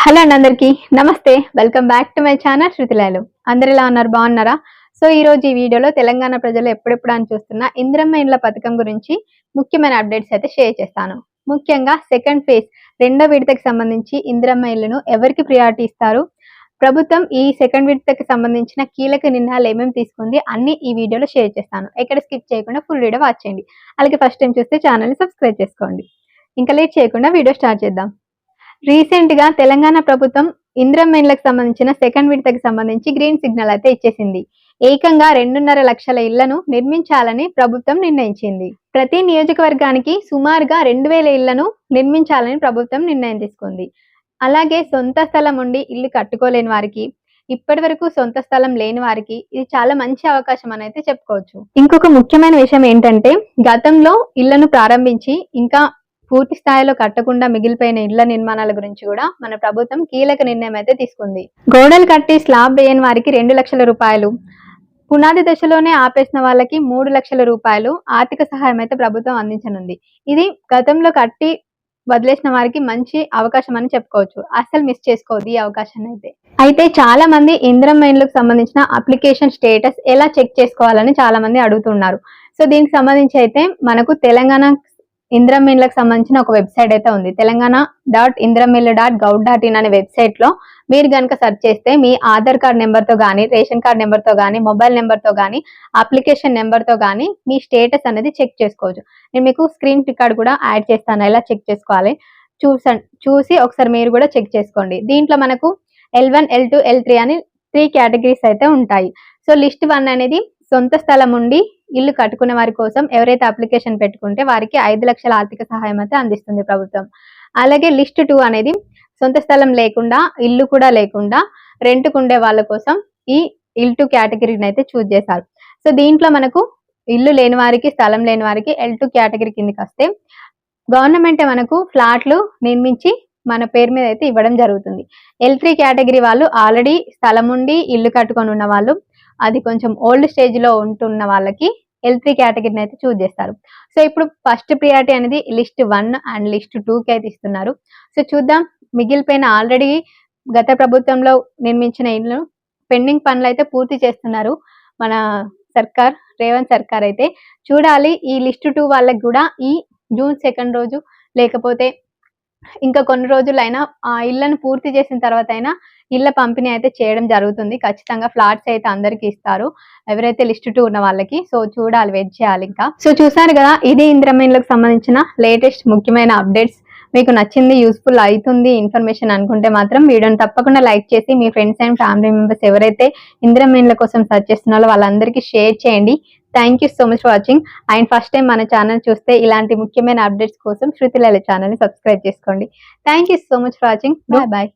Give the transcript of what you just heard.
Hello అండి, అందరికీ నమస్తే. Welcome back to my channel శృతిలాలు. అందరు ఎలా ఉన్నారు? బాగున్నారా? సో ఈ రోజు ఈ వీడియోలో తెలంగాణ ప్రజలు ఎప్పుడెప్పుడు అని చూస్తున్న ఇందిరమ్మ ఇండ్ల పథకం గురించి ముఖ్యమైన అప్డేట్స్ అయితే షేర్ చేస్తాను. ముఖ్యంగా సెకండ్ ఫేజ్ రెండో విడతకి సంబంధించి ఇందిరమ్మ ఇళ్లను ఎవరికి ప్రియారిటీ ఇస్తారు, ప్రభుత్వం ఈ సెకండ్ విడతకి సంబంధించిన కీలక నిర్ణయాలు ఏమేమి తీసుకుంది అన్ని ఈ వీడియోలో షేర్ చేస్తాను. ఎక్కడ స్కిప్ చేయకుండా ఫుల్ వీడియో వాచ్ చేయండి. అలాగే ఫస్ట్ టైం చూస్తే ఛానల్ని సబ్స్క్రైబ్ చేసుకోండి. ఇంకా లేట్ చేయకుండా వీడియో స్టార్ట్ చేద్దాం. రీసెంట్ గా తెలంగాణ ప్రభుత్వం ఇందిరమ్మ ఇండ్లకు సంబంధించిన సెకండ్ విడతకి సంబంధించి గ్రీన్ సిగ్నల్ అయితే ఇచ్చేసింది. ఏకంగా 2.5 లక్షల ఇళ్లను నిర్మించాలని ప్రభుత్వం నిర్ణయించింది. ప్రతి నియోజకవర్గానికి సుమారుగా 2000 ఇళ్లను నిర్మించాలని ప్రభుత్వం నిర్ణయం తీసుకుంది. అలాగే సొంత స్థలం ఉండి ఇల్లు కట్టుకోలేని వారికి, ఇప్పటి వరకు సొంత స్థలం లేని వారికి ఇది చాలా మంచి అవకాశం అని అయితే చెప్పుకోవచ్చు. ఇంకొక ముఖ్యమైన విషయం ఏంటంటే, గతంలో ఇళ్లను ప్రారంభించి ఇంకా పూర్తి స్థాయిలో కట్టకుండా మిగిలిపోయిన ఇళ్ల నిర్మాణాల గురించి కూడా మన ప్రభుత్వం కీలక నిర్ణయం అయితే తీసుకుంది. గోడలు కట్టి స్లాబ్ వేయని వారికి 2 లక్షల రూపాయలు, పునాది దశలోనే ఆపేసిన వాళ్ళకి 3 లక్షల రూపాయలు ఆర్థిక సహాయం అయితే ప్రభుత్వం అందించనుంది. ఇది గతంలో కట్టి వదిలేసిన వారికి మంచి అవకాశం అని చెప్పుకోవచ్చు. అసలు మిస్ చేసుకోవద్దు ఈ అవకాశాన్ని అయితే చాలా మంది ఇందిరమ్మ ఇండ్లకు సంబంధించిన అప్లికేషన్ స్టేటస్ ఎలా చెక్ చేసుకోవాలని చాలా మంది అడుగుతున్నారు. సో దీనికి సంబంధించి అయితే మనకు తెలంగాణ ఇందిరమ్మ ఇండ్లకు సంబంధించిన ఒక వెబ్సైట్ అయితే ఉంది. telanggana.indiramilla.gov.in అనే వెబ్సైట్ లో మీరు కనుక సెర్చ్ చేస్తే మీ ఆధార్ కార్డ్ నెంబర్ తో గానీ, రేషన్ కార్డ్ నెంబర్ తో గానీ, మొబైల్ నెంబర్ తో గానీ, అప్లికేషన్ నెంబర్ తో గానీ మీ స్టేటస్ అనేది చెక్ చేసుకోవచ్చు. నేను మీకు స్క్రీన్ రికార్డ్ కూడా యాడ్ చేస్తాను ఎలా చెక్ చేసుకోవాలి చూసి ఒకసారి మీరు కూడా చెక్ చేసుకోండి. దీంట్లో మనకు L1, L2, L3 అని 3 కేటగిరీస్ అయితే ఉంటాయి. సో లిస్ట్ 1 అనేది సొంత స్థలం ఉండి ఇల్లు కట్టుకునే వారి కోసం ఎవరైతే అప్లికేషన్ పెట్టుకుంటే వారికి 5 లక్షల ఆర్థిక సహాయం అయితే అందిస్తుంది ప్రభుత్వం. అలాగే లిస్ట్ 2 అనేది సొంత స్థలం లేకుండా, ఇల్లు కూడా లేకుండా రెంట్కు ఉండే వాళ్ళ కోసం ఈ L2 కేటగిరీని అయితే చూస్ చేశారు. సో దీంట్లో మనకు ఇల్లు లేని వారికి, స్థలం లేని వారికి L2 కేటగిరీ కిందకి వస్తే గవర్నమెంట్ మనకు ఫ్లాట్లు నిర్మించి మన పేరు మీద అయితే ఇవ్వడం జరుగుతుంది. L3 కేటగిరీ వాళ్ళు ఆల్రెడీ స్థలం ఉండి ఇల్లు కట్టుకొని ఉన్న వాళ్ళు, అది కొంచెం ఓల్డ్ స్టేజ్ లో ఉంటున్న వాళ్ళకి L3 కేటగిరీని అయితే చూస్ చేస్తారు. సో ఇప్పుడు ఫస్ట్ ప్రియారిటీ అనేది లిస్ట్ 1 అండ్ లిస్ట్ 2 కి అయితే ఇస్తున్నారు. సో చూద్దాం, మిగిలిపోయిన ఆల్రెడీ గత ప్రభుత్వంలో నిర్మించిన ఇల్లు పెండింగ్ పనులు అయితే పూర్తి చేస్తున్నారు మన సర్కార్, రేవంత్ సర్కార్ అయితే. చూడాలి ఈ లిస్ట్ 2 వాళ్ళకి కూడా ఈ జూన్ 2 రోజు లేకపోతే ఇంకా కొన్ని రోజులైనా ఆ ఇళ్లను పూర్తి చేసిన తర్వాత అయినా ఇళ్ల పంపిణీ అయితే చేయడం జరుగుతుంది. ఖచ్చితంగా ఫ్లాట్స్ అయితే అందరికి ఇస్తారు ఎవరైతే లిస్ట్ 2 ఉన్న వాళ్ళకి. సో చూడాలి, వెయిట్ చేయాలి ఇంకా. సో చూసారు కదా, ఇది ఇందిరమ్మ ఇండ్లకు సంబంధించిన లేటెస్ట్ ముఖ్యమైన అప్డేట్స్. మీకు నచ్చింది, యూస్ఫుల్ అవుతుంది ఇన్ఫర్మేషన్ అనుకుంటే మాత్రం వీడియోని తప్పకుండా లైక్ చేసి మీ ఫ్రెండ్స్ అండ్ ఫ్యామిలీ మెంబర్స్ ఎవరైతే ఇందిరమ్మ ఇండ్ల కోసం సర్చ్ చేస్తున్నారో వాళ్ళందరికీ షేర్ చేయండి. Thank you so much for watching. And first time మన ఛానల్ చూస్తే ఇలాంటి ముఖ్యమైన అప్డేట్స్ కోసం శృతిలాల ఛానల్ని సబ్స్క్రైబ్ చేసుకోండి. Thank you so much for watching. Bye bye.